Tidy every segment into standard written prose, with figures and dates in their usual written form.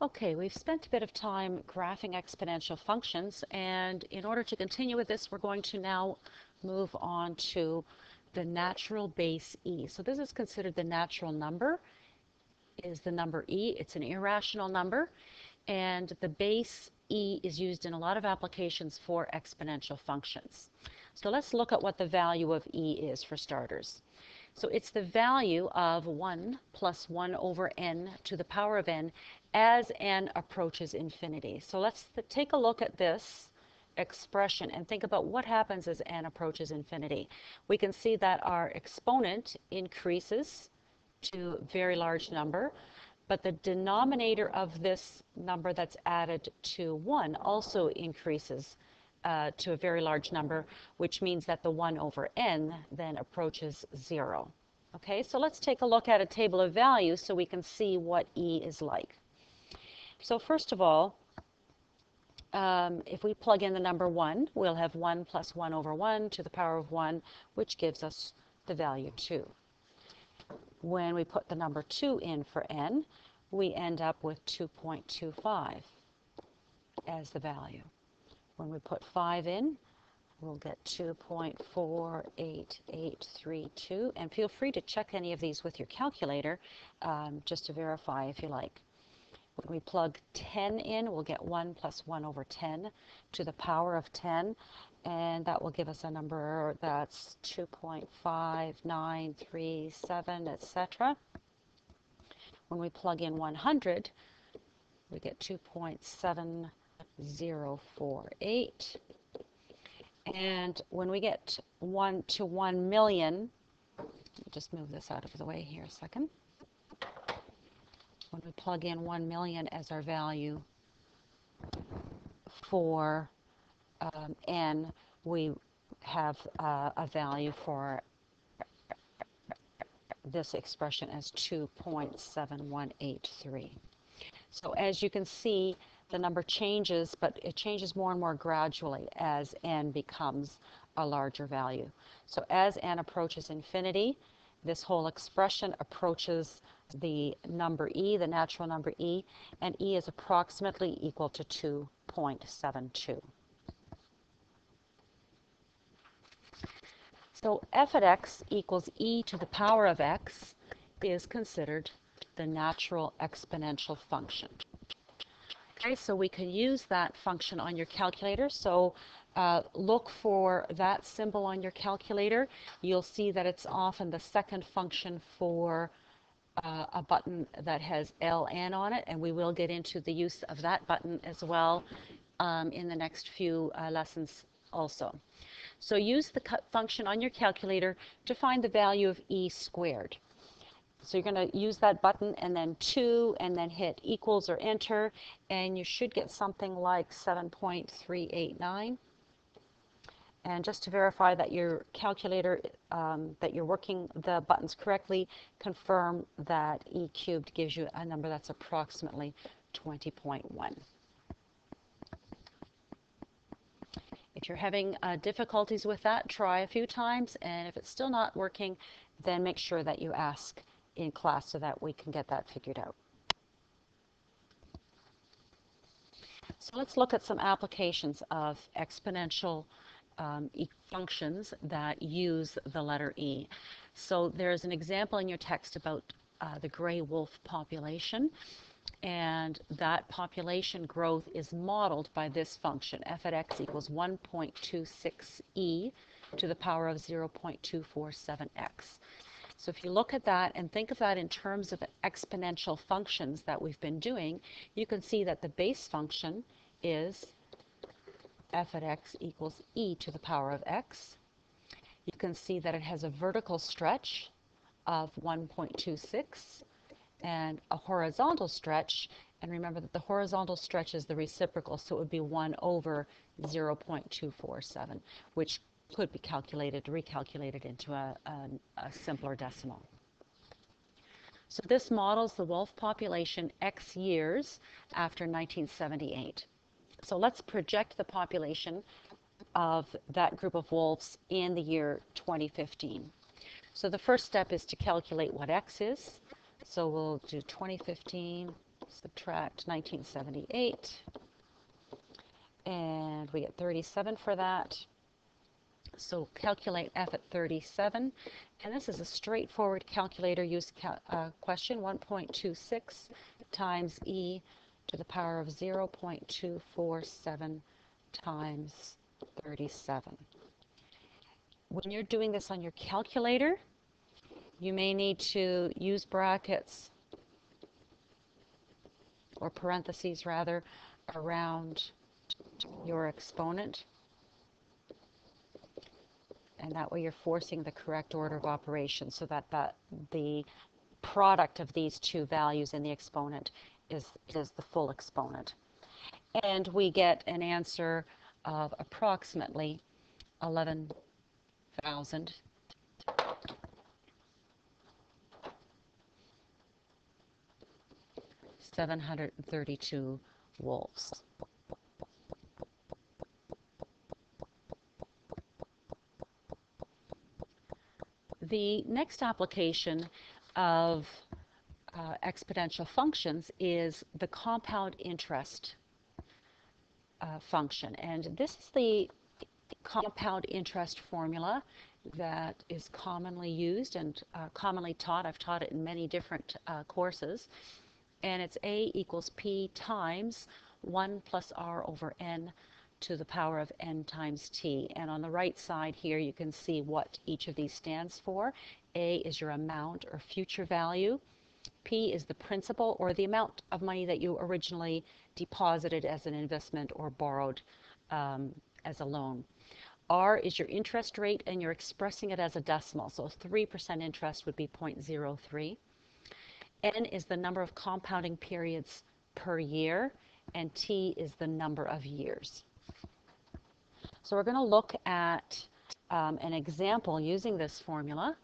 Okay, we've spent a bit of time graphing exponential functions, and in order to continue with this, we're going to now move on to the natural base e. So this is considered the natural number, is the number e. It's an irrational number, and the base e is used in a lot of applications for exponential functions. So let's look at what the value of e is for starters. So it's the value of 1 plus 1 over n to the power of n as n approaches infinity. So let's take a look at this expression and think about what happens as n approaches infinity. We can see that our exponent increases to a very large number, but the denominator of this number that's added to 1 also increases to a very large number, which means that the 1 over n then approaches 0. Okay, so let's take a look at a table of values so we can see what e is like. So first of all, if we plug in the number 1, we'll have 1 plus 1 over 1 to the power of 1, which gives us the value 2. When we put the number 2 in for n, we end up with 2.25 as the value. When we put 5 in, we'll get 2.48832. And feel free to check any of these with your calculator just to verify if you like. When we plug 10 in, we'll get 1 plus 1 over 10 to the power of 10. And that will give us a number that's 2.5937, etc. When we plug in 100, we get 2.7048. And when we get 1 to 1 million, just move this out of the way here a second. When we plug in 1 million as our value for n, we have a value for this expression as 2.7183. So as you can see, the number changes, but it changes more and more gradually as n becomes a larger value. So as n approaches infinity, this whole expression approaches the number e, the natural number e, and e is approximately equal to 2.72. So f at x equals e to the power of x is considered the natural exponential function. Okay, so we can use that function on your calculator. So look for that symbol on your calculator. You'll see that it's often the second function for a button that has ln on it, and we will get into the use of that button as well in the next few lessons also. So use the function on your calculator to find the value of e squared. So you're going to use that button and then 2 and then hit equals or enter, and you should get something like 7.389. And just to verify that your calculator, that you're working the buttons correctly, confirm that e cubed gives you a number that's approximately 20.1. If you're having difficulties with that, try a few times, and if it's still not working, then make sure that you ask in class so that we can get that figured out. So let's look at some applications of exponential functions that use the letter e. So there's an example in your text about the gray wolf population, and that population growth is modeled by this function. F at x equals 1.26e to the power of 0.247x. So if you look at that and think of that in terms of exponential functions that we've been doing, you can see that the base function is f at x equals e to the power of x. You can see that it has a vertical stretch of 1.26 and a horizontal stretch, and remember that the horizontal stretch is the reciprocal, so it would be 1 over 0.247, which could be recalculated into a simpler decimal. So this models the wolf population X years after 1978. So let's project the population of that group of wolves in the year 2015. So the first step is to calculate what X is. So we'll do 2015 subtract 1978, and we get 37 for that. So calculate f at 37, and this is a straightforward calculator use question, 1.26 times e to the power of 0.247 times 37. When you're doing this on your calculator, you may need to use brackets or parentheses rather around your exponent, and that way you're forcing the correct order of operations so that the product of these two values in the exponent is the full exponent. And we get an answer of approximately 11,732 wolves. The next application of exponential functions is the compound interest function. And this is the compound interest formula that is commonly used and commonly taught. I've taught it in many different courses. And it's A equals P times 1 plus R over N to the power of N times T. And on the right side here, you can see what each of these stands for. A is your amount or future value. P is the principal or the amount of money that you originally deposited as an investment or borrowed as a loan. R is your interest rate, and you're expressing it as a decimal. So 3% interest would be 0.03. N is the number of compounding periods per year, and T is the number of years. So we're going to look at an example using this formula.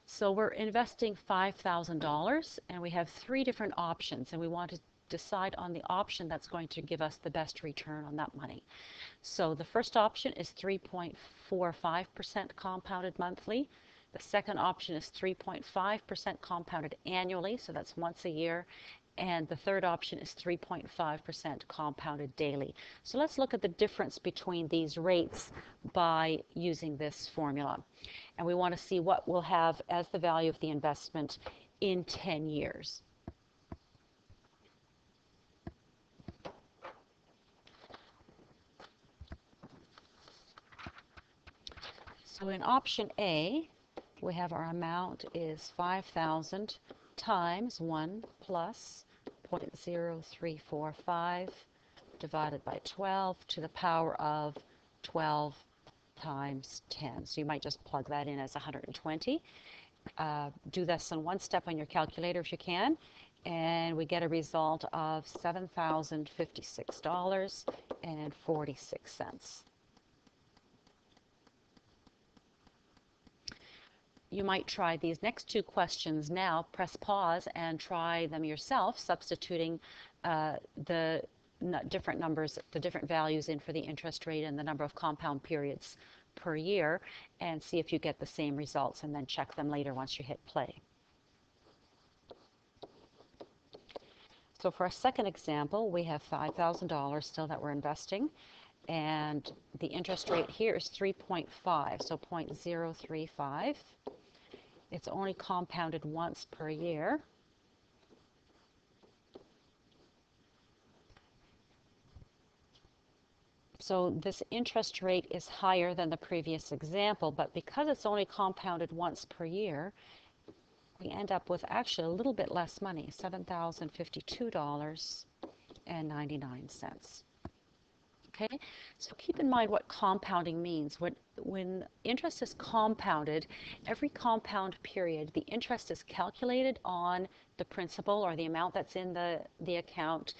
So we're investing $5,000, and we have three different options, and we want to decide on the option that's going to give us the best return on that money. So the first option is 3.45% compounded monthly. The second option is 3.5% compounded annually, so that's once a year. And the third option is 3.5% compounded daily. So let's look at the difference between these rates by using this formula. And we want to see what we'll have as the value of the investment in 10 years. So in option A, we have our amount is 5,000 times 1 plus 0.0345 divided by 12 to the power of 12 times 10. So you might just plug that in as 120. Do this in one step on your calculator if you can, and we get a result of $7,056.46. You might try these next two questions now. Press pause and try them yourself, substituting the different numbers, the different values in for the interest rate and the number of compound periods per year, and see if you get the same results, and then check them later once you hit play. So for our second example, we have $5,000 still that we're investing, and the interest rate here is 3.5, so 0.035. It's only compounded once per year. So this interest rate is higher than the previous example, but because it's only compounded once per year, we end up with actually a little bit less money, $7,052.99. Okay, so keep in mind what compounding means. When interest is compounded, every compound period, the interest is calculated on the principal or the amount that's in the account,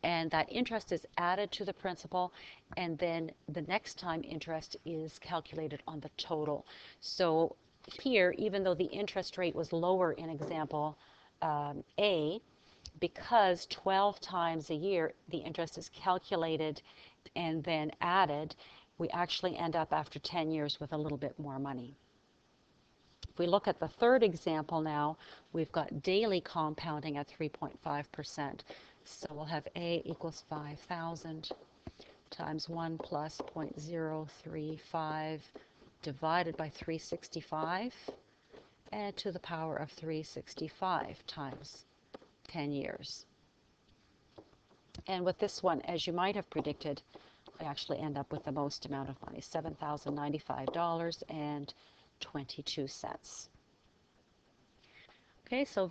and that interest is added to the principal, and then the next time interest is calculated on the total. So here, even though the interest rate was lower in example A, because 12 times a year the interest is calculated and then added, we actually end up after 10 years with a little bit more money. we look at the third example now, we've got daily compounding at 3.5%. So we'll have A equals 5,000 times 1 plus 0.035 divided by 365 and to the power of 365 times 10 years. And with this one, as you might have predicted, I actually end up with the most amount of money, $7,095.22. Okay, so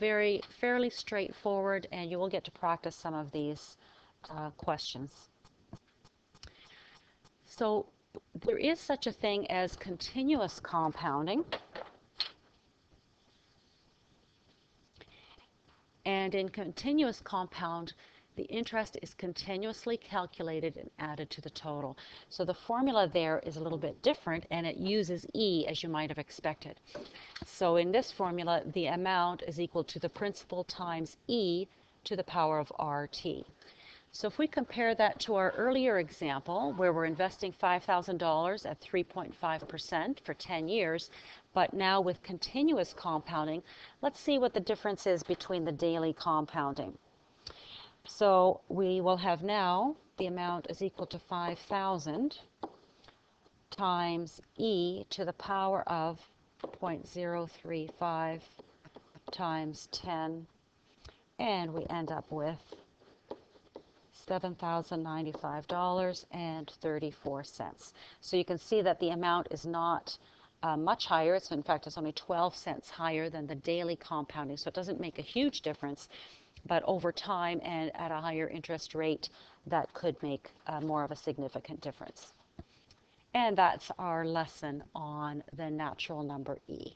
fairly straightforward, and you will get to practice some of these questions. So there is such a thing as continuous compounding. And in continuous compound, the interest is continuously calculated and added to the total. So the formula there is a little bit different, and it uses E, as you might have expected. So in this formula, the amount is equal to the principal times E to the power of RT. So if we compare that to our earlier example, where we're investing $5,000 at 3.5% for 10 years, but now with continuous compounding, let's see what the difference is between the daily compounding. So we will have now the amount is equal to 5,000 times E to the power of 0.035 times 10, and we end up with $7,095.34. So you can see that the amount is not much higher. In fact, it's only 12 cents higher than the daily compounding. So it doesn't make a huge difference. But over time and at a higher interest rate, that could make more of a significant difference. And that's our lesson on the natural number E.